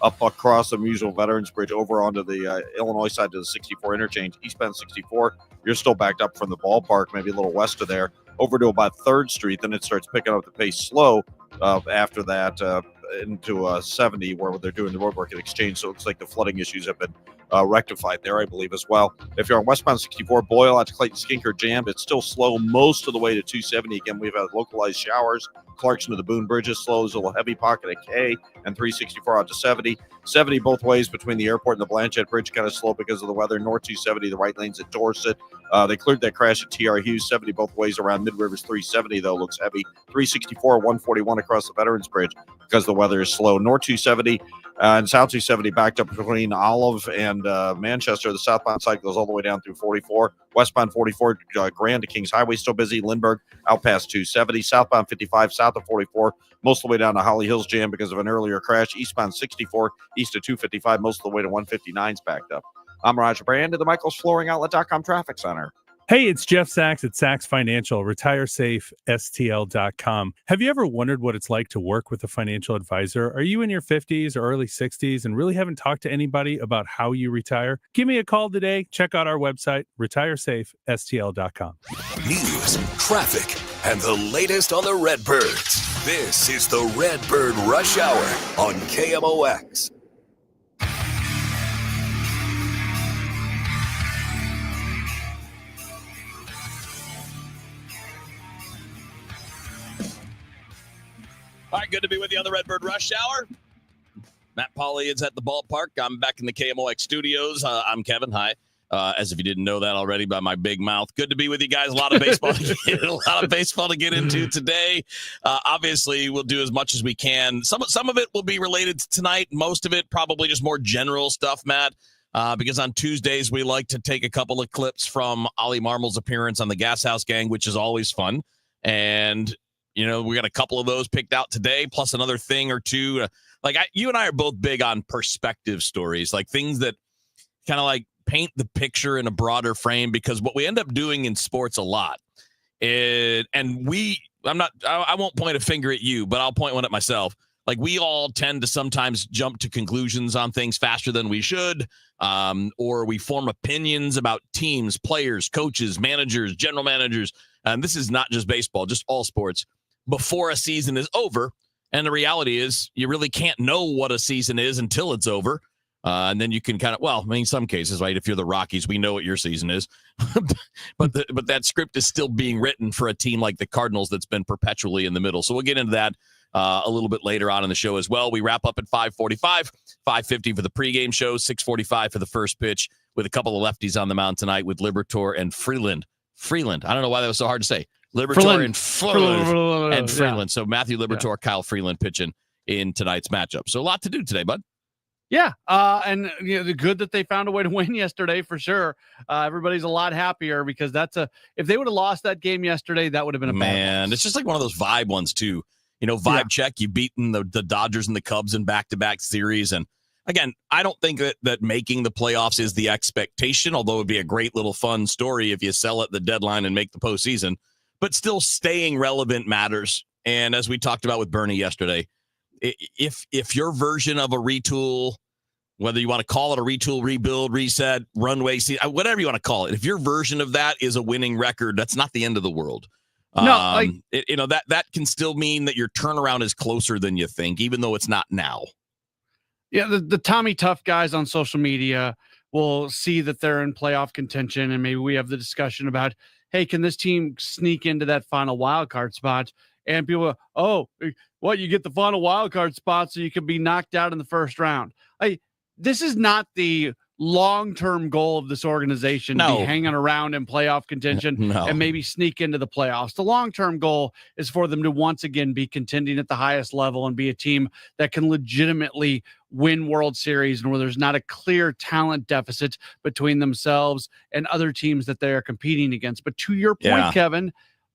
up across the Musial Veterans Bridge over onto the Illinois side to the 64 interchange, eastbound 64. You're still backed up from the ballpark, maybe a little west of there, over to about 3rd Street. Then it starts picking up the pace slow after that into 70, where they're doing the roadwork at Exchange. So it looks like the flooding issues have been rectified there, I believe, as well. If you're on westbound 64, Boyle out to Clayton Skinker jammed. It's still slow most of the way to 270. Again, we've had localized showers. Clarkson to the Boone Bridge is slow. There's a little heavy pocket at K, and 364 out to 70. 70 both ways between the airport and the Blanchette Bridge, kind of slow because of the weather. North 270, the right lane's at Dorset. They cleared that crash at TR Hughes. 70 both ways around Mid-Rivers. 370, though, looks heavy. 364, 141 across the Veterans Bridge because the weather is slow. North 270 and South 270 backed up between Olive and Manchester. The southbound side goes all the way down through 44. Westbound 44, Grand to Kings Highway, still busy. Lindbergh out past 270. Southbound 55, south of 44, most of the way down to Holly Hills Jam because of an earlier crash. Eastbound 64, east of 255, most of the way to 159's backed up. I'm Roger Brand at the MichaelsFlooringOutlet.com Traffic Center. Hey, it's Jeff Sachs at Sachs Financial, retiresafestl.com. Have you ever wondered what it's like to work with a financial advisor? Are you in your 50s or early 60s and really haven't talked to anybody about how you retire? Give me a call today. Check out our website, retiresafestl.com. News, traffic, and the latest on the Redbirds. This is the Redbird Rush Hour on KMOX. All right, good to be with you on the Redbird Rush Hour. Matt Pauley is at the ballpark. I'm back in the KMOX studios. I'm Kevin. Hi. As if you didn't know that already by my big mouth. Good to be with you guys. A lot of baseball to get into today. Obviously, we'll do as much as we can. Some of it will be related to tonight. Most of it probably just more general stuff, Matt. Because on Tuesdays, we like to take a couple of clips from Ollie Marmol's appearance on the Gas House Gang, which is always fun. And you know, we got a couple of those picked out today, plus another thing or two. You and I are both big on perspective stories, like things that kind of like paint the picture in a broader frame, because what we end up doing in sports a lot, I won't point a finger at you, but I'll point one at myself. Like, we all tend to sometimes jump to conclusions on things faster than we should, or we form opinions about teams, players, coaches, managers, general managers. And this is not just baseball, just all sports, before a season is over. And the reality is you really can't know what a season is until it's over. And then you can kind of, in some cases, right, if you're the Rockies, we know what your season is. but that script is still being written for a team like the Cardinals that's been perpetually in the middle. So we'll get into that a little bit later on in the show as well. We wrap up at 5:45, 5:50 for the pregame show, 6:45 for the first pitch, with a couple of lefties on the mound tonight with Liberatore and Freeland. I don't know why that was so hard to say. Liberatore and Freeland. Yeah. So Matthew Liberatore, Kyle Freeland pitching in tonight's matchup. So a lot to do today, bud. Yeah, and good that they found a way to win yesterday for sure. Everybody's a lot happier because if they would have lost that game yesterday, that would have been a bad loss. It's just like one of those vibe ones too. Vibe check. You beaten the Dodgers and the Cubs in back-to-back series, and again, I don't think that making the playoffs is the expectation, although it would be a great little fun story if you sell at the deadline and make the postseason. But still, staying relevant matters. And as we talked about with Bernie yesterday, if your version of a retool, whether you want to call it a retool, rebuild, reset, runway, whatever you want to call it, if your version of that is a winning record, that's not the end of the world. That can still mean that your turnaround is closer than you think, even though it's not now. Yeah, the Tommy Tough guys on social media will see that they're in playoff contention, and maybe we have the discussion about, hey, can this team sneak into that final wild card spot? And people go, you get the final wild card spot so you can be knocked out in the first round. This is not the long-term goal of this organization to be hanging around in playoff contention and maybe sneak into the playoffs. The long-term goal is for them to once again be contending at the highest level and be a team that can legitimately win World Series and where there's not a clear talent deficit between themselves and other teams that they are competing against. But to your point, Kevin,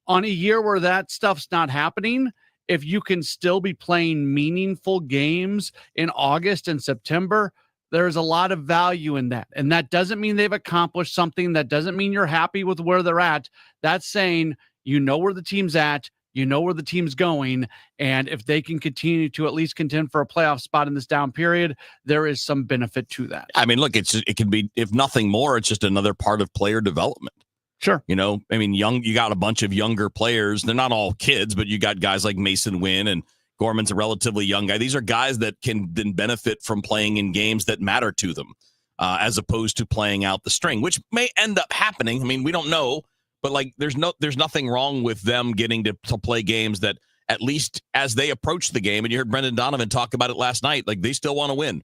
on a year where that stuff's not happening, if you can still be playing meaningful games in August and September, there's a lot of value in that. And that doesn't mean they've accomplished something. That doesn't mean you're happy with where they're at. That's saying you know where the team's at. You know where the team's going. And if they can continue to at least contend for a playoff spot in this down period, there is some benefit to that. I mean, look, it can be, if nothing more, it's just another part of player development. Sure. You know, I mean, you got a bunch of younger players. They're not all kids, but you got guys like Mason Wynn, and Gorman's a relatively young guy. These are guys that can then benefit from playing in games that matter to them, as opposed to playing out the string, which may end up happening. I mean, we don't know, but like, there's nothing wrong with them getting to play games that, at least as they approach the game, and you heard Brendan Donovan talk about it last night, like they still want to win.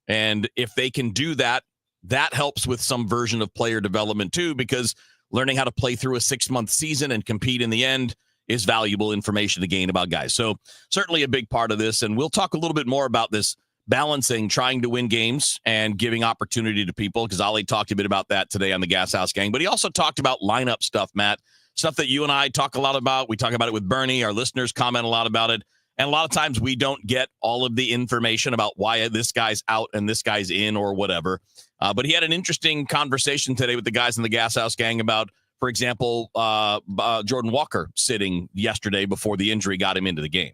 And if they can do that, that helps with some version of player development too, because learning how to play through a 6-month season and compete in the end is valuable information to gain about guys. So certainly a big part of this. And we'll talk a little bit more about this balancing, trying to win games and giving opportunity to people, because Ollie talked a bit about that today on the Gas House Gang. But he also talked about lineup stuff, Matt, stuff that you and I talk a lot about. We talk about it with Bernie. Our listeners comment a lot about it. And a lot of times we don't get all of the information about why this guy's out and this guy's in or whatever. But he had an interesting conversation today with the guys in the Gas House Gang about, for example, Jordan Walker sitting yesterday before the injury got him into the game.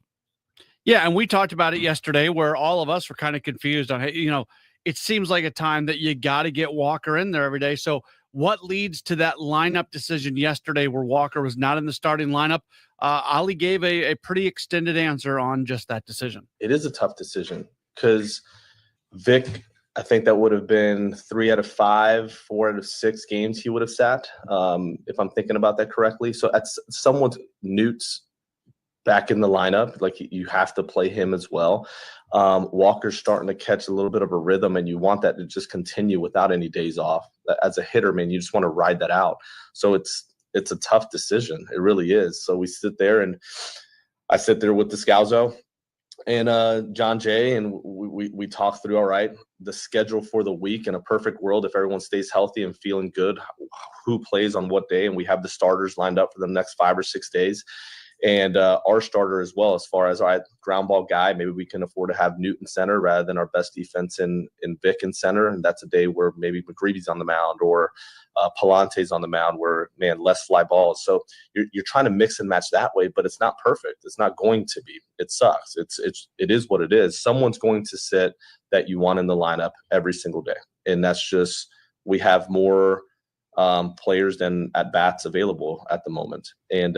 Yeah, and we talked about it yesterday, where all of us were kind of confused on, hey, you know, it seems like a time that you got to get Walker in there every day. So what leads to that lineup decision yesterday where Walker was not in the starting lineup? Ollie gave a pretty extended answer on just that decision. It is a tough decision because Vic, I think that would have been 3 out of 5, 4 out of 6 games he would have sat, if I'm thinking about that correctly. So at Newt's back in the lineup, like you have to play him as well. Walker's starting to catch a little bit of a rhythm, and you want that to just continue without any days off. As a hitter, man, you just want to ride that out. So it's a tough decision. It really is. So we sit there, and I sit there with the Scalzo and John Jay, and we talk through, all right, the schedule for the week. In a perfect world, if everyone stays healthy and feeling good, who plays on what day, and we have the starters lined up for the next 5 or 6 days. And our starter as well, as far as our ground ball guy, maybe we can afford to have Newton center rather than our best defense in Vic in center. And that's a day where maybe McGreevy's on the mound or Palante's on the mound, where, man, less fly balls. So you're trying to mix and match that way, but it's not perfect. It's not going to be. It sucks. It is what it is. Someone's going to sit that you want in the lineup every single day. And that's just, we have more players than at bats available at the moment. And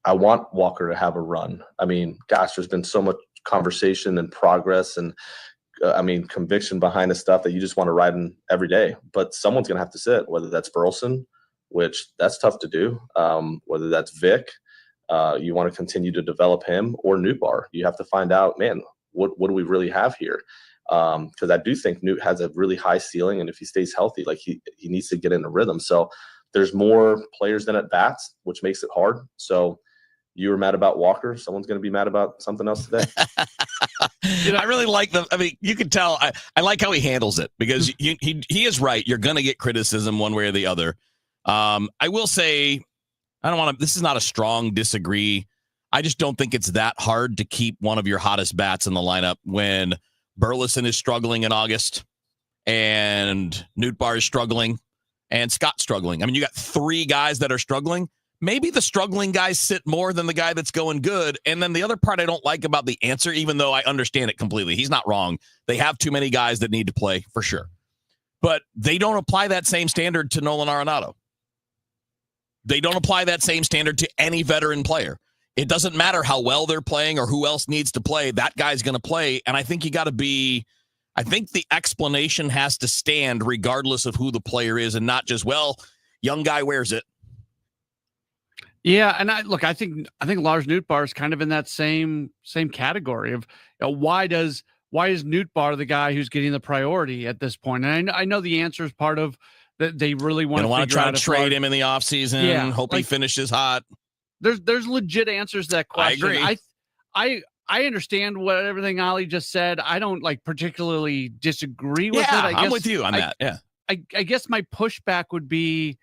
I want Walker to have a run. I mean, gosh, there's been so much conversation and progress and, conviction behind the stuff that you just want to ride in every day. But someone's going to have to sit, whether that's Burleson, which that's tough to do, whether that's Vic, you want to continue to develop him, or Newtbar. You have to find out, man, what do we really have here? Because I do think Newt has a really high ceiling, and if he stays healthy, like he needs to get in a rhythm. So there's more players than at bats, which makes it hard. So you were mad about Walker. Someone's going to be mad about something else today. I really like you can tell. I like how he handles it, because he is right. You're going to get criticism one way or the other. I will say, this is not a strong disagree. I just don't think it's that hard to keep one of your hottest bats in the lineup when Burleson is struggling in August and Newtbar is struggling and Scott's struggling. I mean, you got 3 guys that are struggling. Maybe the struggling guys sit more than the guy that's going good. And then the other part I don't like about the answer, even though I understand it completely, he's not wrong. They have too many guys that need to play, for sure. But they don't apply that same standard to Nolan Arenado. They don't apply that same standard to any veteran player. It doesn't matter how well they're playing or who else needs to play. That guy's going to play. And I think the explanation has to stand regardless of who the player is, and not just, well, young guy wears it. Yeah, and I think Lars Nootbaar is kind of in that same category of, why is Nootbaar the guy who's getting the priority at this point? And I know the answer is part of that. They really want to try to trade him in the offseason. Yeah, hope he finishes hot. There's legit answers to that question. I agree. I understand what everything Ollie just said. I don't particularly disagree with it. I'm with you on that. Yeah. I guess my pushback would be,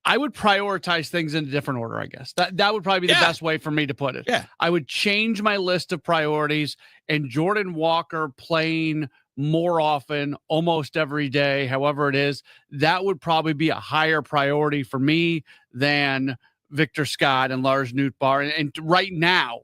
I would prioritize things in a different order, I guess. That would probably be the best way for me to put it. Yeah. I would change my list of priorities, and Jordan Walker playing more often, almost every day, however it is, that would probably be a higher priority for me than Victor Scott and Lars Nootbaar, and right now,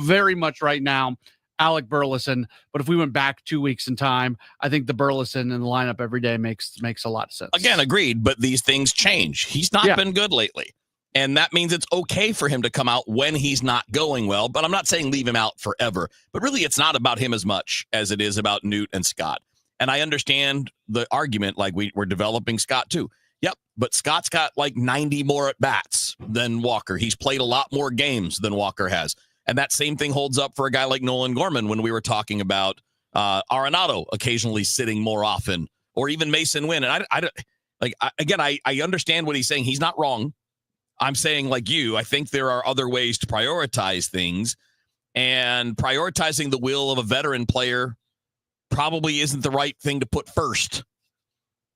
very much right now, Alec Burleson. But if we went back 2 weeks in time, I think the Burleson in the lineup every day makes a lot of sense. Again, agreed, but these things change. He's not been good lately. And that means it's okay for him to come out when he's not going well. But I'm not saying leave him out forever. But really, it's not about him as much as it is about Newt and Scott. And I understand the argument, like we're developing Scott too. Yep, but Scott's got like 90 more at-bats than Walker. He's played a lot more games than Walker has. And that same thing holds up for a guy like Nolan Gorman when we were talking about Arenado occasionally sitting more often, or even Mason Wynn. And I understand what he's saying. He's not wrong. I'm saying, like you, I think there are other ways to prioritize things, and prioritizing the will of a veteran player probably isn't the right thing to put first.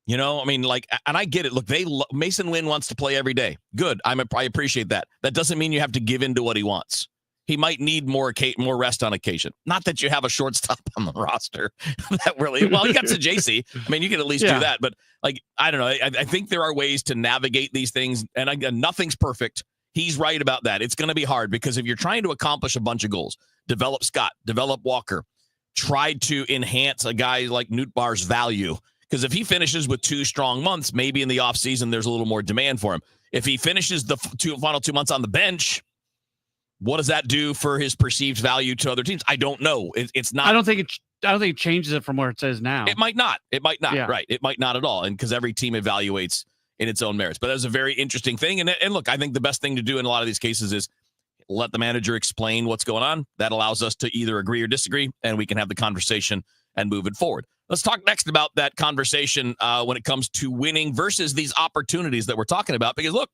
You know, I mean, like, and I get it. Look, Mason Wynn wants to play every day. Good. I appreciate that. That doesn't mean you have to give in to what he wants. He might need more rest on occasion. Not that you have a shortstop on the roster that really, well, you got to JC. I mean, you can at least do that. But like, I don't know. I think there are ways to navigate these things. And again, nothing's perfect. He's right about that. It's going to be hard because if you're trying to accomplish a bunch of goals, develop Scott, develop Walker, try to enhance a guy like Nootbaar's value. Because if he finishes with 2 strong months, maybe in the offseason, there's a little more demand for him. If he finishes the final 2 months on the bench, what does that do for his perceived value to other teams? I don't know. It's not. I don't think it changes it from where it says now. It might not. Yeah. Right. It might not at all. And because every team evaluates in its own merits. But that's a very interesting thing. And look, I think the best thing to do in a lot of these cases is let the manager explain what's going on. That allows us to either agree or disagree, and we can have the conversation and move it forward. Let's talk next about that conversation when it comes to winning versus these opportunities that we're talking about. Because look,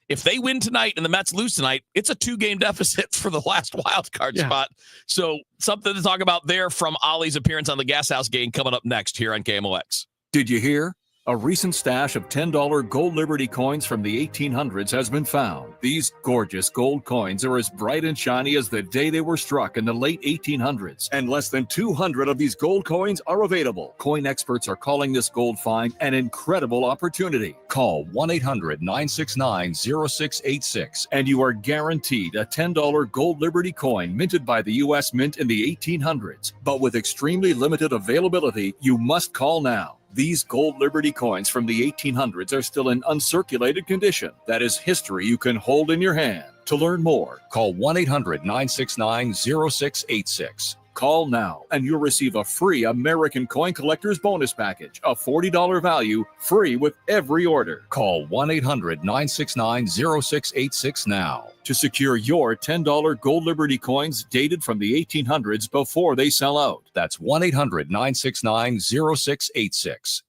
if they win tonight and the Mets lose tonight, it's a 2-game deficit for the last wild card spot. So something to talk about there from Ollie's appearance on the Gas House game coming up next here on KMOX. Did you hear? A recent stash of $10 Gold Liberty coins from the 1800s has been found. These gorgeous gold coins are as bright and shiny as the day they were struck in the late 1800s. And less than 200 of these gold coins are available. Coin experts are calling this gold find an incredible opportunity. Call 1-800-969-0686 and you are guaranteed a $10 Gold Liberty coin minted by the U.S. Mint in the 1800s. But with extremely limited availability, you must call now. These Gold Liberty coins from the 1800s are still in uncirculated condition. That is history you can hold in your hand. To learn more, call 1-800-969-0686. Call now and you'll receive a free American Coin Collector's Bonus Package, a $40 value, free with every order. Call 1-800-969-0686 now to secure your $10 Gold Liberty coins dated from the 1800s before they sell out. That's 1-800-969-0686.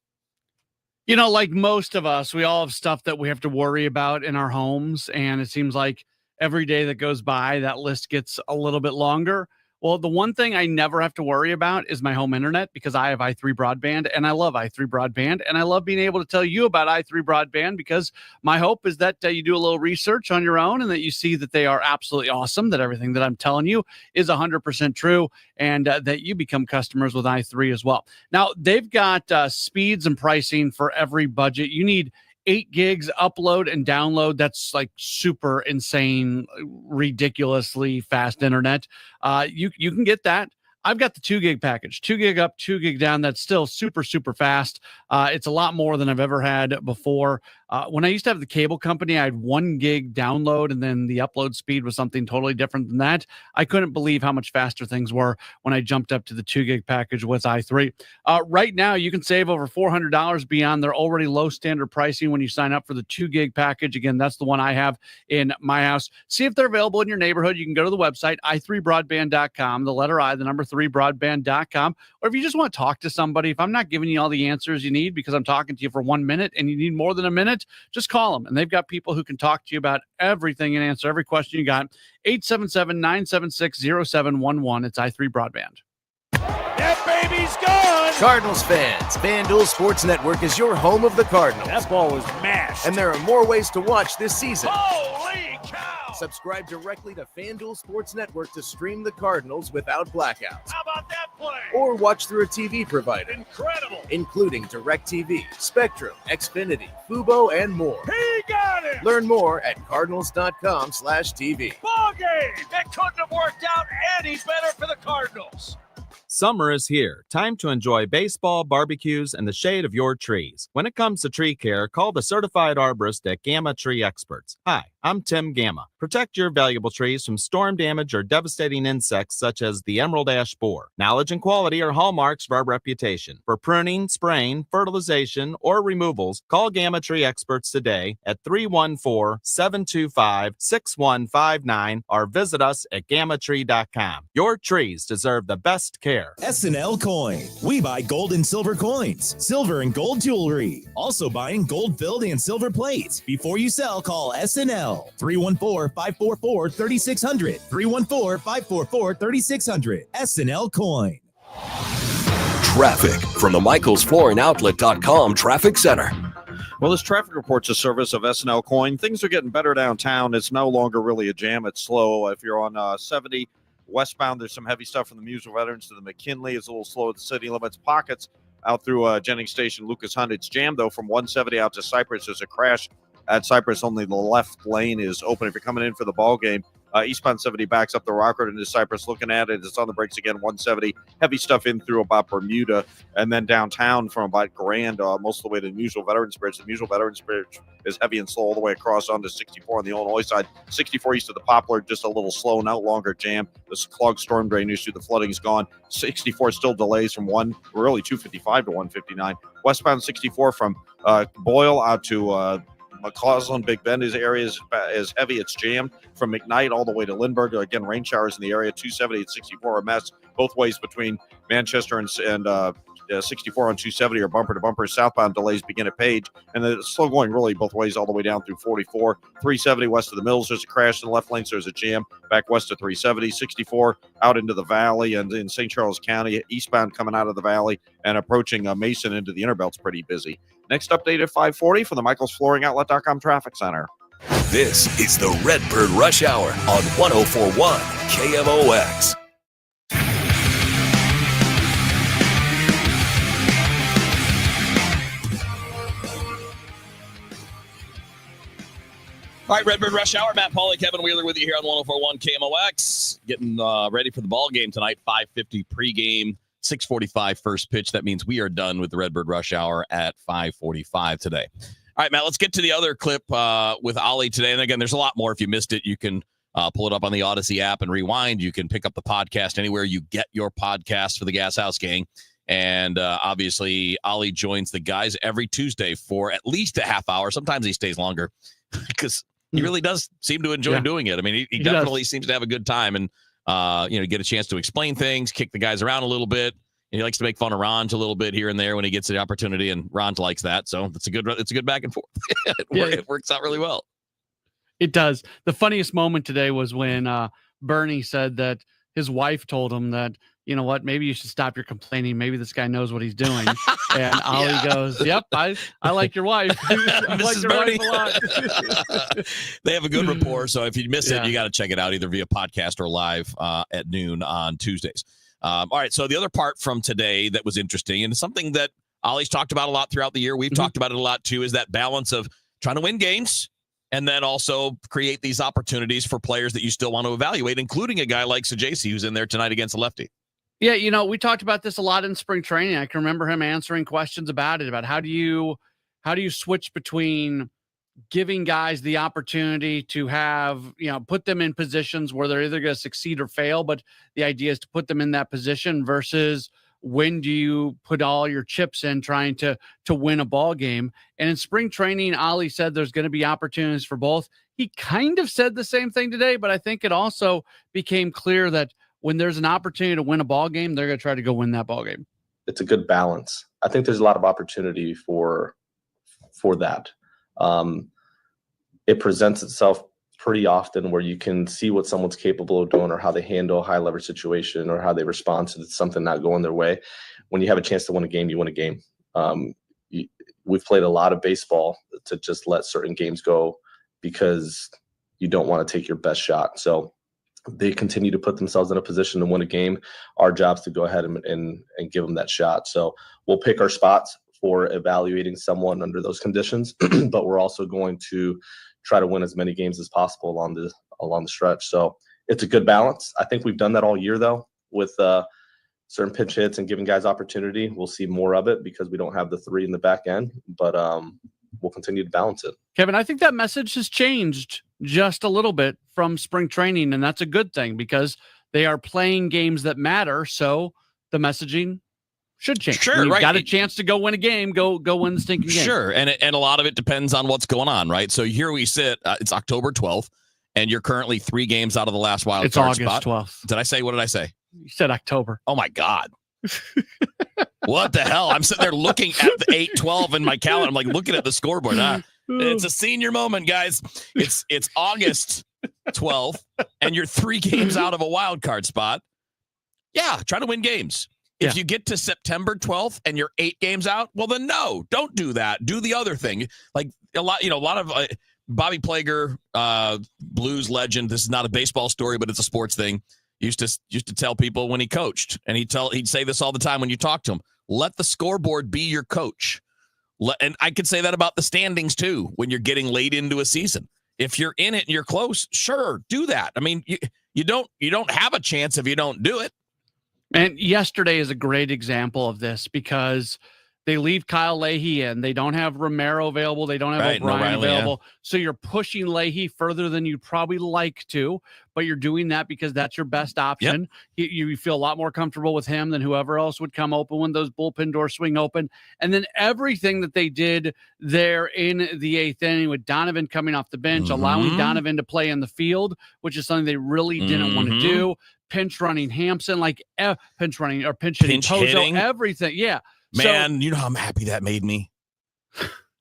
You know, like most of us, we all have stuff that we have to worry about in our homes. And it seems like every day that goes by, that list gets a little bit longer. Well, the one thing I never have to worry about is my home internet, because I have i3 broadband and I love i3 broadband, and I love being able to tell you about i3 broadband, because my hope is that you do a little research on your own and that you see that they are absolutely awesome, that everything that I'm telling you is 100% true, and that you become customers with i3 as well. Now, they've got speeds and pricing for every budget. You need 8 gigs upload and download. That's like super insane, ridiculously fast internet. You can get that. I've got the 2 gig package, 2 gig up, 2 gig down. That's still super, super fast. It's a lot more than I've ever had before. When I used to have the cable company, I had 1 gig download, and then the upload speed was something totally different than that. I couldn't believe how much faster things were when I jumped up to the 2 gig package with i3. Right now, you can save over $400 beyond their already low standard pricing when you sign up for the 2 gig package. Again, that's the one I have in my house. See if they're available in your neighborhood. You can go to the website, i3broadband.com, the letter I, the number 3, broadband.com. Or if you just want to talk to somebody, if I'm not giving you all the answers you need because I'm talking to you for 1 minute and you need more than a minute, just call them. And they've got people who can talk to you about everything and answer every question you got. 877-976-0711. It's i3 Broadband. That baby's gone! Cardinals fans, FanDuel Sports Network is your home of the Cardinals. That ball was mashed. And there are more ways to watch this season. Holy cow! Subscribe directly to FanDuel Sports Network to stream the Cardinals without blackouts. How about that play? Or watch through a TV provider. Incredible! Including DirecTV, Spectrum, Xfinity, Fubo, and more. He got him! Learn more at cardinals.com/TV. Ball game! It couldn't have worked out any better for the Cardinals. Summer is here. Time to enjoy baseball, barbecues, and the shade of your trees. When it comes to tree care, call the certified arborist at Gamma Tree Experts. Hi, I'm Tim Gamma. Protect your valuable trees from storm damage or devastating insects such as the emerald ash borer. Knowledge and quality are hallmarks of our reputation. For pruning, spraying, fertilization, or removals, call Gamma Tree Experts today at 314-725-6159 or visit us at gammatree.com. Your trees deserve the best care. SNL Coin. We buy gold and silver coins, silver and gold jewelry. Also buying gold filled and silver plates. Before you sell, call SNL. 314-544-3600. 314-544-3600. SNL Coin. Traffic from the michaelsflooringoutlet.com traffic center. Well, this traffic report's a service of SNL Coin. Things are getting better downtown. It's no longer really a jam. It's slow. If you're on 70 westbound, there's some heavy stuff from the Musial Veterans to the McKinley. It's a little slow at the city limits. Pockets out through Jennings Station, Lucas Hunt. It's jammed, though, from 170 out to Cypress. There's a crash at Cypress. Only the left lane is open. If you're coming in for the ball game, eastbound 70 backs up the Rock Road into Cypress. Looking at it, it's on the brakes again. 170, heavy stuff in through about Bermuda, and then downtown from about Grand, most of the way to the Musial Veterans Bridge. The Musial Veterans Bridge is heavy and slow all the way across onto 64 on the Illinois side. 64 east of the Poplar, just a little slow, no longer jam. This clogged storm drain issue, the flooding's gone. 64 still delays from 255 to 159. Westbound 64 from Boyle out to McCausland, Big Bend is heavy. It's jammed from McKnight all the way to Lindbergh. Again, rain showers in the area. 270 and 64 a mess both ways between Manchester and 64 on 270 are bumper to bumper. Southbound delays begin at Page, and it's still going really both ways all the way down through 44. 370 west of the Mills, there's a crash in the left lane, so there's a jam back west of 370. 64 out into the valley and in St. Charles County, eastbound coming out of the valley and approaching Mason into the Inner Belt's pretty busy. Next update at 540 from the michaelsflooringoutlet.com traffic center. This is the Redbird Rush Hour on 104.1 KMOX. All right, Redbird Rush Hour. Matt Pauley, Kevin Wheeler with you here on 104.1 KMOX. Getting ready for the ball game tonight. 5:50 pregame, 6:45 first pitch. That means we are done with the Redbird Rush Hour at 5:45 today. All right, Matt, let's get to the other clip with Ollie today. And again, there's a lot more. If you missed it, you can pull it up on the Odyssey app and rewind. You can pick up the podcast anywhere you get your podcast for the Gas House Gang. And obviously, Ollie joins the guys every Tuesday for at least a half hour. Sometimes he stays longer because he really does seem to enjoy doing it. I mean, he definitely seems to have a good time and, get a chance to explain things, kick the guys around a little bit. And he likes to make fun of Ron a little bit here and there when he gets the opportunity, and Ron likes that. So it's a good back and forth. It works out really well. It does. The funniest moment today was when Bernie said that his wife told him that, you know what, maybe you should stop your complaining. Maybe this guy knows what he's doing. And Ollie goes, yep, I like your wife. I like your wife a lot. They have a good rapport. So if you miss it, you got to check it out either via podcast or live at noon on Tuesdays. All right. So the other part from today that was interesting, and something that Ollie's talked about a lot throughout the year, we've talked about it a lot too, is that balance of trying to win games and then also create these opportunities for players that you still want to evaluate, including a guy like Sajasi, who's in there tonight against a lefty. Yeah, we talked about this a lot in spring training. I can remember him answering questions about it, about how do you switch between giving guys the opportunity to have, put them in positions where they're either going to succeed or fail, but the idea is to put them in that position versus when do you put all your chips in trying to win a ball game. And in spring training, Ollie said there's going to be opportunities for both. He kind of said the same thing today, but I think it also became clear that when there's an opportunity to win a ball game, they're going to try to go win that ball game. It's a good balance. I think there's a lot of opportunity for that. It presents itself pretty often where you can see what someone's capable of doing or how they handle a high leverage situation or how they respond to something not going their way. When you have a chance to win a game, you win a game. We've played a lot of baseball to just let certain games go because you don't want to take your best shot. So they continue to put themselves in a position to win a game. Our job's to go ahead and give them that shot. So we'll pick our spots for evaluating someone under those conditions, but we're also going to try to win as many games as possible along the stretch. So it's a good balance. I think we've done that all year, though, with certain pinch hits and giving guys opportunity. We'll see more of it because we don't have the 3 in the back end, but we'll continue to balance it. Kevin, I think that message has changed just a little bit from spring training, and that's a good thing because they are playing games that matter. So the messaging should change. Sure, when you've right. got a chance to go win a game, go win the stinking game. Sure, and a lot of it depends on what's going on, right? So here we sit. It's October 12th, and you're currently 3 games out of the last wild It's card August spot. 12th. Did I say? What did I say? You said October. Oh my God. What the hell? I'm sitting there looking at the 8-12 in my calendar. I'm like looking at the scoreboard. It's a senior moment, guys. It's August 12th, and you're 3 games out of a wild card spot. Yeah, try to win games. If you get to September 12th and you're 8 games out, well then no, don't do that. Do the other thing. Like a lot of Bobby Plager, Blues legend. This is not a baseball story, but it's a sports thing. Used to tell people when he coached, and he'd say this all the time when you talk to him. Let the scoreboard be your coach. And I could say that about the standings too. When you're getting late into a season, if you're in it and you're close, sure, do that. I mean, you don't have a chance if you don't do it. And yesterday is a great example of this because they leave Kyle Leahy in. They don't have Romero available. They don't have O'Brien available. Yeah. So you're pushing Leahy further than you'd probably like to, but you're doing that because that's your best option. Yep. You feel a lot more comfortable with him than whoever else would come open when those bullpen doors swing open. And then everything that they did there in the 8th inning with Donovan coming off the bench, allowing Donovan to play in the field, which is something they really didn't want to do. Pinch running Hampson, pinch hitting Pozo, everything. Yeah. Man, you know how happy that made me?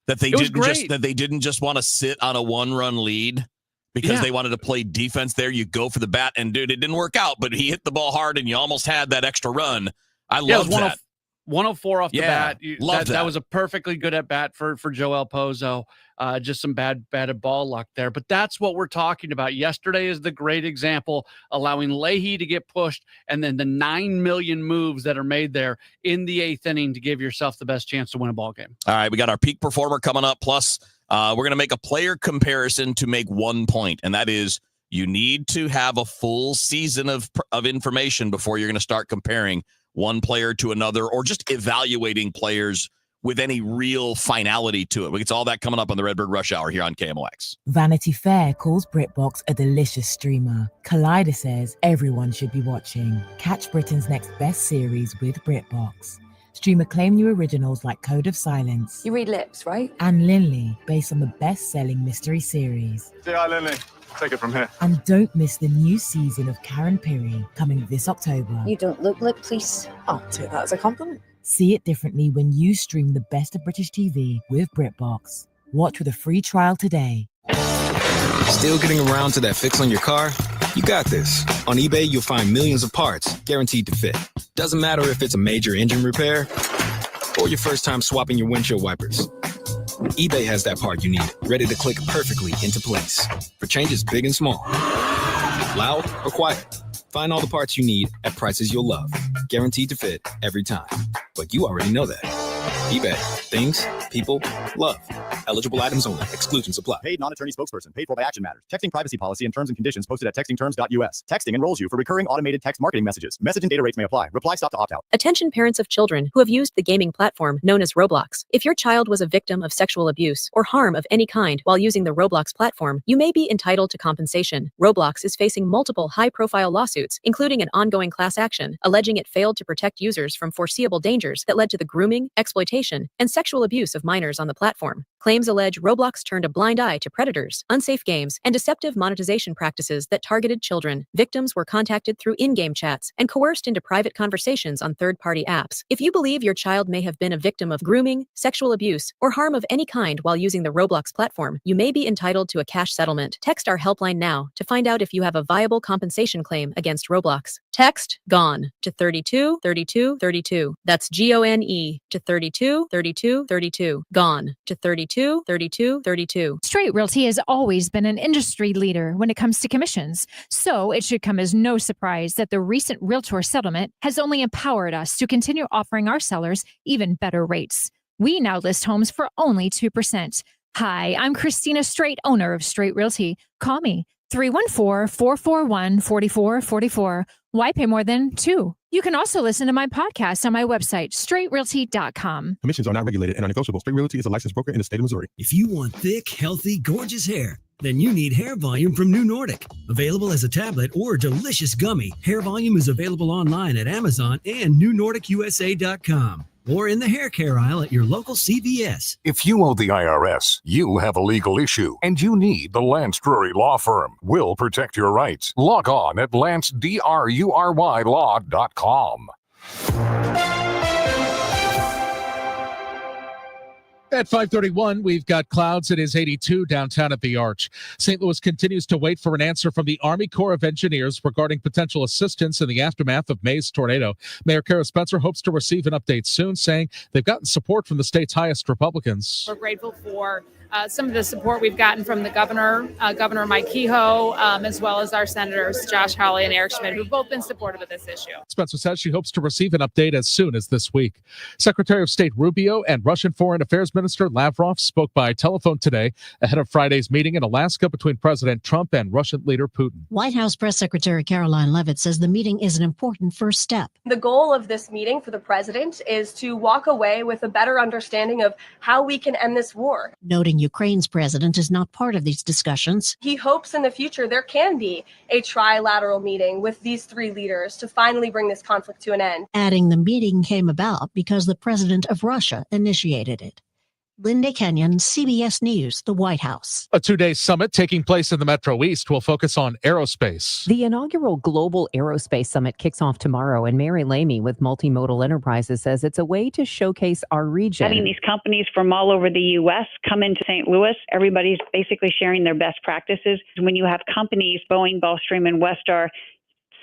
That they didn't just want to sit on a 1-run lead because they wanted to play defense there. You go for the bat, and dude, it didn't work out, but he hit the ball hard and you almost had that extra run. I love that. 104 off the bat. That was a perfectly good at bat for Joel Pozo. Just some bad ball luck there. But that's what we're talking about. Yesterday is the great example, allowing Leahy to get pushed, and then the 9 million moves that are made there in the 8th inning to give yourself the best chance to win a ball game. All right, we got our peak performer coming up. Plus, we're going to make a player comparison to make 1 point, and that is you need to have a full season of information before you're going to start comparing one player to another or just evaluating players with any real finality to it. We get all that coming up on the Redbird Rush Hour here on KMOX. Vanity Fair calls BritBox a delicious streamer. Collider says everyone should be watching. Catch Britain's next best series with BritBox. Stream acclaimed new originals like Code of Silence. You read lips, right? And Linley, based on the best-selling mystery series. Say hi, Linley. Take it from here. And don't miss the new season of Karen Piri coming this October. You don't look lip, please. I'll take that as a compliment. See it differently when you stream the best of British TV with BritBox. Watch with a free trial today. Still getting around to that fix on your car? You got this. On eBay, you'll find millions of parts guaranteed to fit. Doesn't matter if it's a major engine repair or your first time swapping your windshield wipers. eBay has that part you need, ready to click perfectly into place for changes big and small. Loud or quiet, find all the parts you need at prices you'll love. Guaranteed to fit every time. But you already know that. eBay. Things, people, love. Eligible items only. Exclusions apply. Paid non-attorney spokesperson. Paid for by Action Matters. Texting privacy policy and terms and conditions posted at textingterms.us. Texting enrolls you for recurring automated text marketing messages. Message and data rates may apply. Reply stop to opt out. Attention parents of children who have used the gaming platform known as Roblox. If your child was a victim of sexual abuse or harm of any kind while using the Roblox platform, you may be entitled to compensation. Roblox is facing multiple high-profile lawsuits, including an ongoing class action, alleging it failed to protect users from foreseeable dangers that led to the grooming, exploitation, and sexual abuse of minors on the platform. Claims allege Roblox turned a blind eye to predators, unsafe games, and deceptive monetization practices that targeted children. Victims were contacted through in-game chats and coerced into private conversations on third-party apps. If you believe your child may have been a victim of grooming, sexual abuse, or harm of any kind while using the Roblox platform, you may be entitled to a cash settlement. Text our helpline now to find out if you have a viable compensation claim against Roblox. Text GONE to 32 32 32. That's GONE to 32 32 32. GONE to 32 32 32. Straight Realty has always been an industry leader when it comes to commissions, so it should come as no surprise that the recent Realtor settlement has only empowered us to continue offering our sellers even better rates. We now list homes for only 2%. Hi, I'm Christina Straight, owner of Straight Realty. Call me 314-441-4444. Why pay more than two? You can also listen to my podcast on my website, straightrealty.com. Commissions are not regulated and are negotiable. Straight Realty is a licensed broker in the state of Missouri. If you want thick, healthy, gorgeous hair, then you need Hair Volume from New Nordic. Available as a tablet or delicious gummy, Hair Volume is available online at Amazon and NewNordicUSA.com. or in the hair care aisle at your local CVS. If you owe the IRS, you have a legal issue, and you need the Lance Drury Law Firm. We'll protect your rights. Log on at lancedrurylaw.com. At 5:31, we've got clouds. It is 82 downtown at the Arch. St. Louis continues to wait for an answer from the Army Corps of Engineers regarding potential assistance in the aftermath of May's tornado. Mayor Kara Spencer hopes to receive an update soon, saying they've gotten support from the state's highest Republicans. We're grateful for some of the support we've gotten from the governor, Governor Mike Kehoe, as well as our senators, Josh Hawley and Eric Schmidt, who've both been supportive of this issue. Spencer says she hopes to receive an update as soon as this week. Secretary of State Rubio and Russian Foreign Affairs Minister Lavrov spoke by telephone today ahead of Friday's meeting in Alaska between President Trump and Russian leader Putin. White House Press Secretary Caroline Leavitt says the meeting is an important first step. The goal of this meeting for the president is to walk away with a better understanding of how we can end this war. Noting Ukraine's president is not part of these discussions. He hopes in the future there can be a trilateral meeting with these three leaders to finally bring this conflict to an end. Adding the meeting came about because the president of Russia initiated it. Linda Kenyon, CBS News, the White House. A two-day summit taking place in the Metro East will focus on aerospace. The inaugural Global Aerospace Summit kicks off tomorrow, and Mary Lamy with Multimodal Enterprises says it's a way to showcase our region. Having these companies from all over the U.S. come into St. Louis, everybody's basically sharing their best practices. When you have companies, Boeing, Gulfstream, and Westar,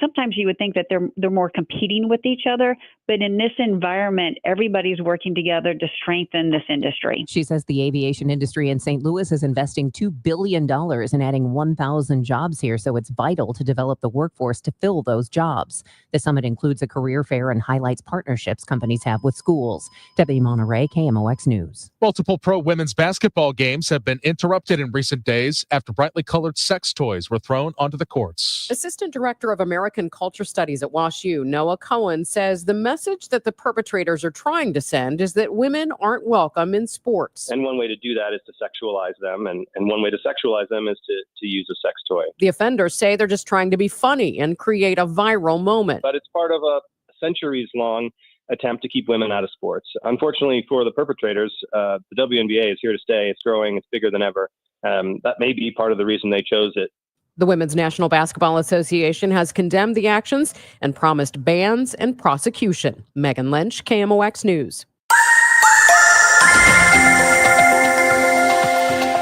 sometimes you would think that they're more competing with each other, but in this environment, everybody's working together to strengthen this industry. She says the aviation industry in St. Louis is investing $2 billion in adding 1,000 jobs here, so it's vital to develop the workforce to fill those jobs. The summit includes a career fair and highlights partnerships companies have with schools. Debbie Monterey, KMOX News. Multiple pro women's basketball games have been interrupted in recent days after brightly colored sex toys were thrown onto the courts. Assistant Director of American Culture Studies at WashU, Noah Cohen, says the message that the perpetrators are trying to send is that women aren't welcome in sports. And one way to do that is to sexualize them. And one way to sexualize them is to use a sex toy. The offenders say they're just trying to be funny and create a viral moment. But it's part of a centuries-long attempt to keep women out of sports. Unfortunately for the perpetrators, the WNBA is here to stay. It's growing. It's bigger than ever. That may be part of the reason they chose it. The Women's National Basketball Association has condemned the actions and promised bans and prosecution. Megan Lynch, KMOX News.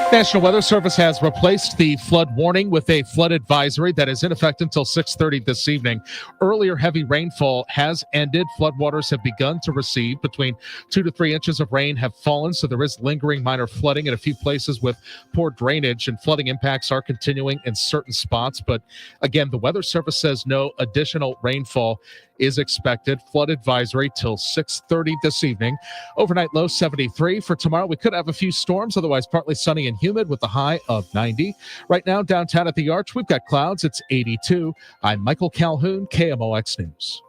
National Weather Service has replaced the flood warning with a flood advisory that is in effect until 6:30 this evening. Earlier heavy rainfall has ended. Floodwaters have begun to recede. Between 2 to 3 inches of rain have fallen, so there is lingering minor flooding in a few places with poor drainage, and flooding impacts are continuing in certain spots. But again, the Weather Service says no additional rainfall is expected. Flood advisory till 6:30 this evening. Overnight low 73. For tomorrow, we could have a few storms, otherwise partly sunny and humid with a high of 90. Right now, downtown at the Arch, we've got clouds. It's 82. I'm Michael Calhoun, KMOX News.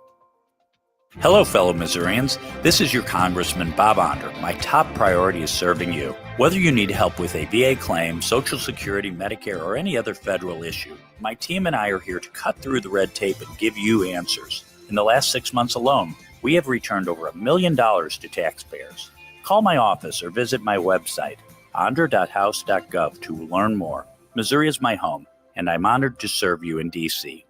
Hello, fellow Missourians. This is your Congressman, Bob Onder. My top priority is serving you. Whether you need help with a VA claim, Social Security, Medicare, or any other federal issue, my team and I are here to cut through the red tape and give you answers. In the last 6 months alone, we have returned over $1 million to taxpayers. Call my office or visit my website, onder.house.gov, to learn more. Missouri is my home, and I'm honored to serve you in D.C.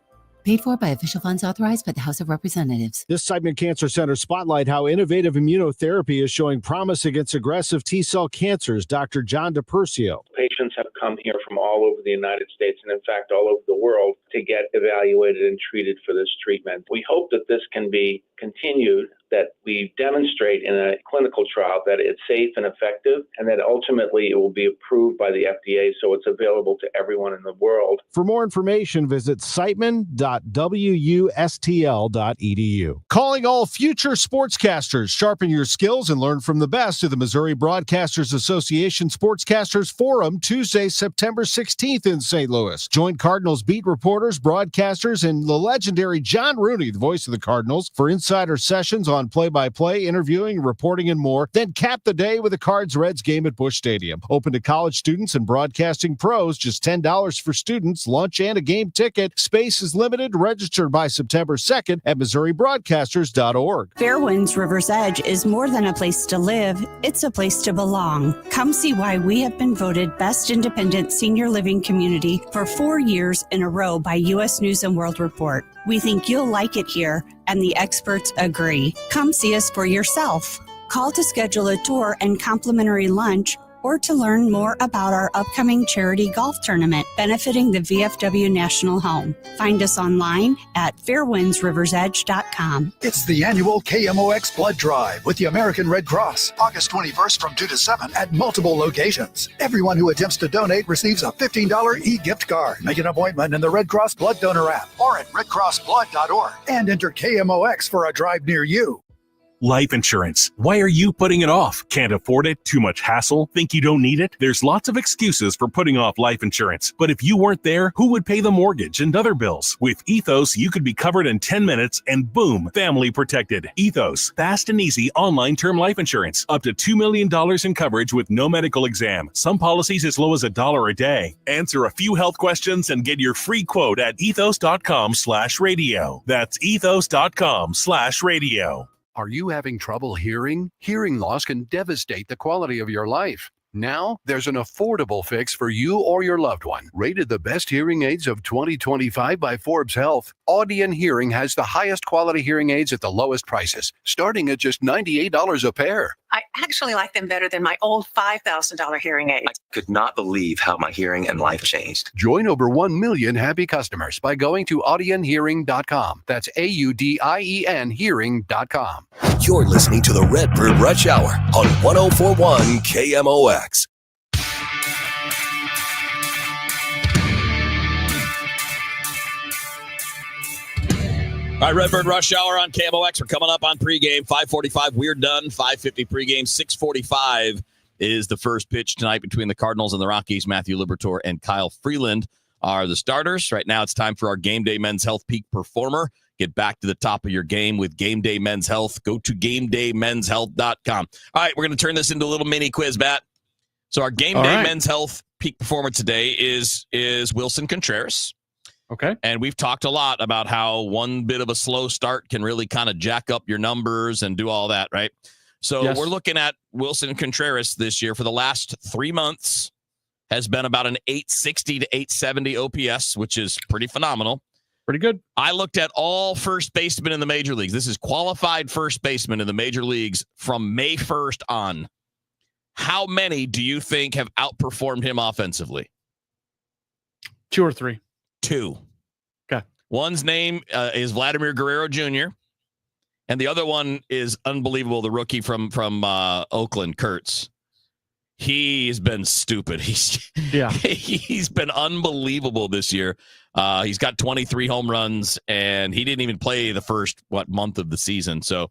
Paid for by official funds authorized by the House of Representatives. This segment, Cancer Center Spotlight, how innovative immunotherapy is showing promise against aggressive T-cell cancers. Dr. John DePercio. Patients have come here from all over the United States and, in fact, all over the world to get evaluated and treated for this treatment. We hope that this can be continued, that we demonstrate in a clinical trial that it's safe and effective, and that ultimately it will be approved by the FDA, so it's available to everyone in the world. For more information, visit siteman.wustl.edu. Calling all future sportscasters. Sharpen your skills and learn from the best of the Missouri Broadcasters Association Sportscasters Forum, Tuesday, September 16th in St. Louis. Join Cardinals beat reporters, broadcasters, and the legendary John Rooney, the voice of the Cardinals, for insider sessions on play-by-play, interviewing, reporting, and more. Then cap the day with a Cards-Reds game at Busch Stadium. Open to college students and broadcasting pros. Just $10 for students, lunch, and a game ticket. Space is limited. Register by September 2nd at MissouriBroadcasters.org. Fairwinds River's Edge is more than a place to live. It's a place to belong. Come see why we have been voted Best Independent Senior Living Community for 4 years in a row by U.S. News & World Report. We think you'll like it here, and the experts agree. Come see us for yourself. Call to schedule a tour and complimentary lunch, or to learn more about our upcoming charity golf tournament benefiting the VFW National Home. Find us online at fairwindsriversedge.com. It's the annual KMOX Blood Drive with the American Red Cross, August 21st from 2 to 7 at multiple locations. Everyone who attempts to donate receives a $15 e-gift card. Make an appointment in the Red Cross Blood Donor app or at redcrossblood.org and enter KMOX for a drive near you. Life insurance. Why are you putting it off? Can't afford it? Too much hassle? Think you don't need it? There's lots of excuses for putting off life insurance. But if you weren't there, who would pay the mortgage and other bills? With Ethos, you could be covered in 10 minutes and boom, family protected. Ethos, fast and easy online term life insurance. Up to $2 million in coverage with no medical exam. Some policies as low as $1 a day. Answer a few health questions and get your free quote at ethos.com/radio. That's ethos.com/radio. Are you having trouble hearing? Hearing loss can devastate the quality of your life. Now, there's an affordable fix for you or your loved one. Rated the best hearing aids of 2025 by Forbes Health, Audion Hearing has the highest quality hearing aids at the lowest prices, starting at just $98 a pair. I actually like them better than my old $5,000 hearing aids. I could not believe how my hearing and life changed. Join over 1 million happy customers by going to audionhearing.com. That's AUDIEN hearing.com. You're listening to the Redbird Rush Hour on 104.1 KMOX. All right, Redbird Rush Hour on KMOX. We're coming up on pregame. 5:45, we're done. 5:50 pregame. 6:45 is the first pitch tonight between the Cardinals and the Rockies. Matthew Liberatore and Kyle Freeland are the starters. Right now, it's time for our Game Day Men's Health Peak Performer. Get back to the top of your game with Game Day Men's Health. Go to GameDayMen'sHealth.com. All right, we're going to turn this into a little mini quiz, Matt. So our Game Day Men's Health Peak Performer today is Wilson Contreras. Okay. And we've talked a lot about how one bit of a slow start can really kind of jack up your numbers and do all that, right? So we're looking at Wilson Contreras this year for the last 3 months has been about an 860 to 870 OPS, which is pretty phenomenal. Pretty good. I looked at all first basemen in the major leagues. This is qualified first basemen in the major leagues from May 1st on. How many do you think have outperformed him offensively? 2 or 3. 2. Okay. One's name is Vladimir Guerrero Jr., and the other one is unbelievable, the rookie from Oakland, Kurtz. He's been stupid. He's been unbelievable this year. He's got 23 home runs, and he didn't even play the first month of the season. So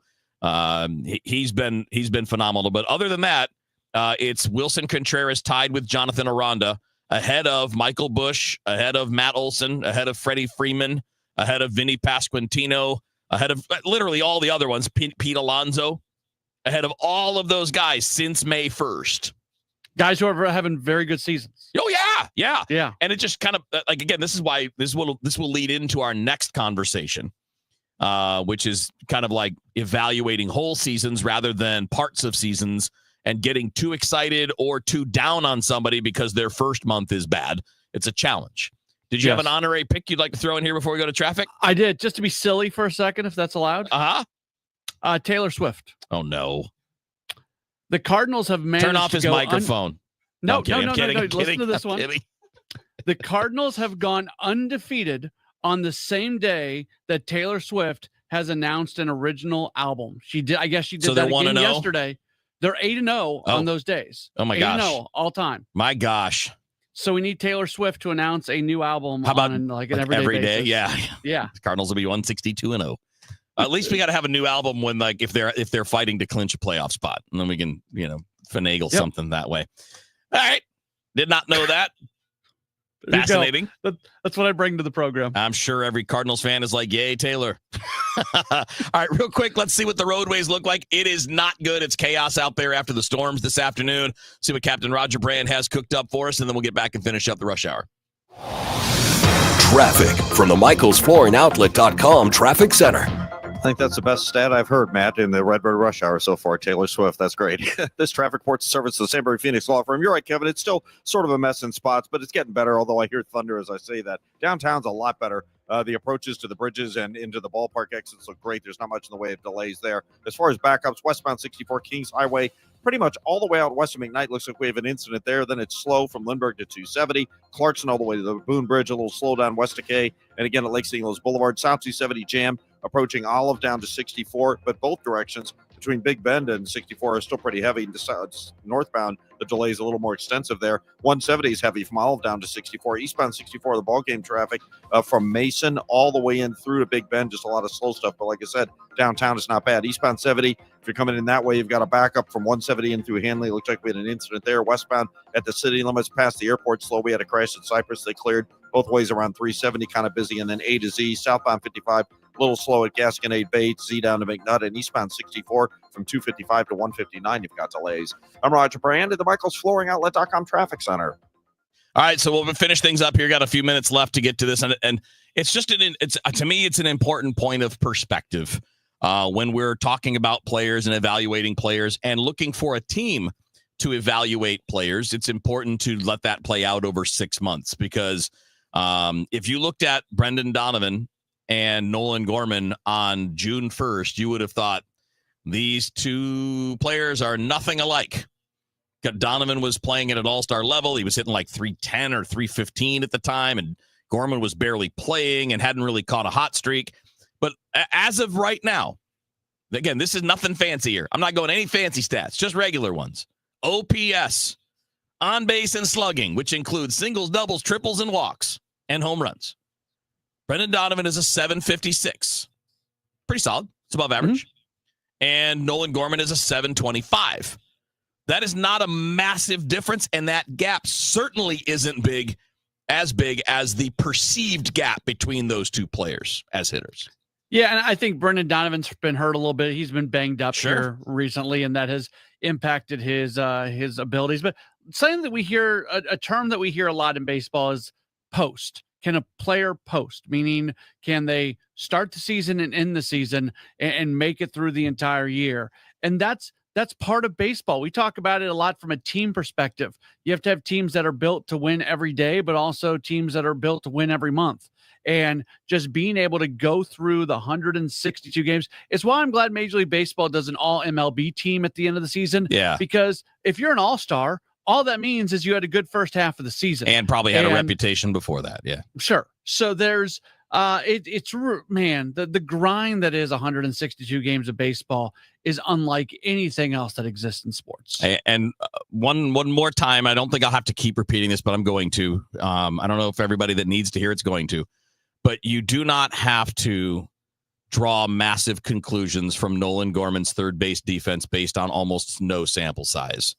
he's been phenomenal. But other than that, it's Wilson Contreras tied with Jonathan Aranda, ahead of Michael Busch, ahead of Matt Olson, ahead of Freddie Freeman, ahead of Vinny Pasquantino, ahead of literally all the other ones, Pete Alonso, ahead of all of those guys since May 1st. Guys who are having very good seasons. Oh, yeah. And it just kind of, like, again, this is why this will lead into our next conversation, which is kind of like evaluating whole seasons rather than parts of seasons and getting too excited or too down on somebody because their first month is bad. It's a challenge. Did you have an honorary pick you'd like to throw in here before we go to traffic? I did, just to be silly for a second, if that's allowed. Taylor Swift. Oh, no. The Cardinals have managed to turn off his microphone. No. Listen to this one. The Cardinals have gone undefeated on the same day that Taylor Swift has announced an original album. She did. I guess she did So that they're again 1-0? yesterday. They're 8-0 on those days. Oh my gosh. 8-0 all time. My gosh. So we need Taylor Swift to announce a new album. How about on an everyday every day? basis. Yeah. Yeah. The Cardinals will be 162-0. At least we got to have a new album when, like, if they're fighting to clinch a playoff spot, and then we can, finagle something that way. All right. Did not know that. Fascinating. That's what I bring to the program. I'm sure every Cardinals fan is like, yay, Taylor. All right, real quick, let's see what the roadways look like. It is not good. It's chaos out there after the storms this afternoon. See what Captain Roger Brand has cooked up for us, and then we'll get back and finish up the rush hour. Traffic from the MichaelsFlooringOutlet.com Traffic Center. I think that's the best stat I've heard, Matt, in the Redbird rush hour so far. Taylor Swift, that's great. This traffic report service the Sanbury Phoenix Law Firm. You're right, Kevin. It's still sort of a mess in spots, but it's getting better, although I hear thunder as I say that. Downtown's a lot better. The approaches to the bridges and into the ballpark exits look great. There's not much in the way of delays there. As far as backups, westbound 64 Kings Highway, pretty much all the way out west of McKnight. Looks like we have an incident there. Then it's slow from Lindbergh to 270. Clarkson all the way to the Boone Bridge, a little slow down west of K. And again at Lake St. Louis Boulevard, South 270 jam approaching Olive down to 64. But both directions between Big Bend and 64 are still pretty heavy. Northbound, the delay is a little more extensive there. 170 is heavy from Olive down to 64. Eastbound 64, the ball game traffic from Mason all the way in through to Big Bend. Just a lot of slow stuff. But like I said, downtown is not bad. Eastbound 70, if you're coming in that way, you've got a backup from 170 in through Hanley. Looks like we had an incident there. Westbound at the city limits past the airport slow. We had a crash at Cypress. They cleared both ways around 370, kind of busy. And then A to Z, southbound 55, a little slow at Gasconade Bates, Z down to McNutt, and eastbound 64 from 255 to 159. You've got delays. I'm Roger Brand at the MichaelsFlooringOutlet.com Traffic Center. All right, so we'll finish things up here. Got a few minutes left to get to this, and it's just to me, it's an important point of perspective when we're talking about players and evaluating players and looking for a team to evaluate players. It's important to let that play out over 6 months because if you looked at Brendan Donovan and Nolan Gorman on June 1st, you would have thought these two players are nothing alike. Donovan was playing at an all-star level. He was hitting like 310 or 315 at the time, and Gorman was barely playing and hadn't really caught a hot streak. But as of right now, again, this is nothing fancy here. I'm not going any fancy stats, just regular ones. OPS, on base and slugging, which includes singles, doubles, triples, and walks, and home runs. Brendan Donovan is a 756. Pretty solid. It's above average. Mm-hmm. And Nolan Gorman is a 725. That is not a massive difference, and that gap certainly isn't big as the perceived gap between those two players as hitters. Yeah, and I think Brendan Donovan's been hurt a little bit. He's been banged up here recently, and that has impacted his abilities. But something that we hear, a term that we hear a lot in baseball is post. Can a player post? Meaning, can they start the season and end the season and make it through the entire year? And that's part of baseball. We talk about it a lot from a team perspective. You have to have teams that are built to win every day, but also teams that are built to win every month. And just being able to go through the 162 games. It's why I'm glad Major League Baseball does an all MLB team at the end of the season. Yeah. Because if you're an all-star, all that means is you had a good first half of the season. And probably had a reputation before that. Yeah. Sure. So there's the grind that is 162 games of baseball is unlike anything else that exists in sports. And one more time, I don't think I'll have to keep repeating this, but I'm going to. I don't know if everybody that needs to hear it's going to, but you do not have to draw massive conclusions from Nolan Gorman's third base defense based on almost no sample size.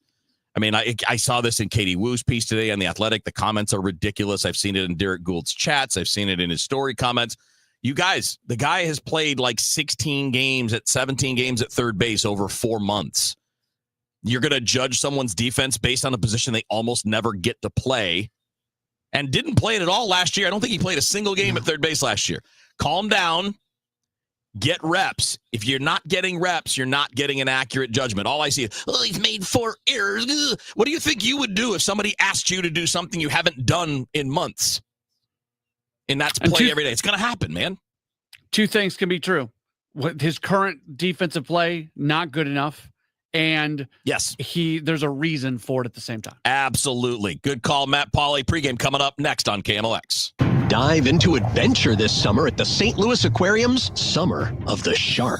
I mean, I saw this in Katie Woo's piece today on The Athletic. The comments are ridiculous. I've seen it in Derek Gould's chats. I've seen it in his story comments. You guys, the guy has played like 17 games at third base over 4 months. You're going to judge someone's defense based on a position they almost never get to play and didn't play it at all last year. I don't think he played a single game at third base last year. Calm down. Get reps. If you're not getting reps, you're not getting an accurate judgment. All I see is, he's made 4 errors. Ugh. What do you think you would do if somebody asked you to do something you haven't done in months? And that's play every day. It's going to happen, man. Two things can be true. His current defensive play, not good enough. And yes, there's a reason for it at the same time. Absolutely. Good call, Matt Pauley. Pregame coming up next on KMOX. Dive into adventure this summer at the St. Louis Aquarium's Summer of the Shark.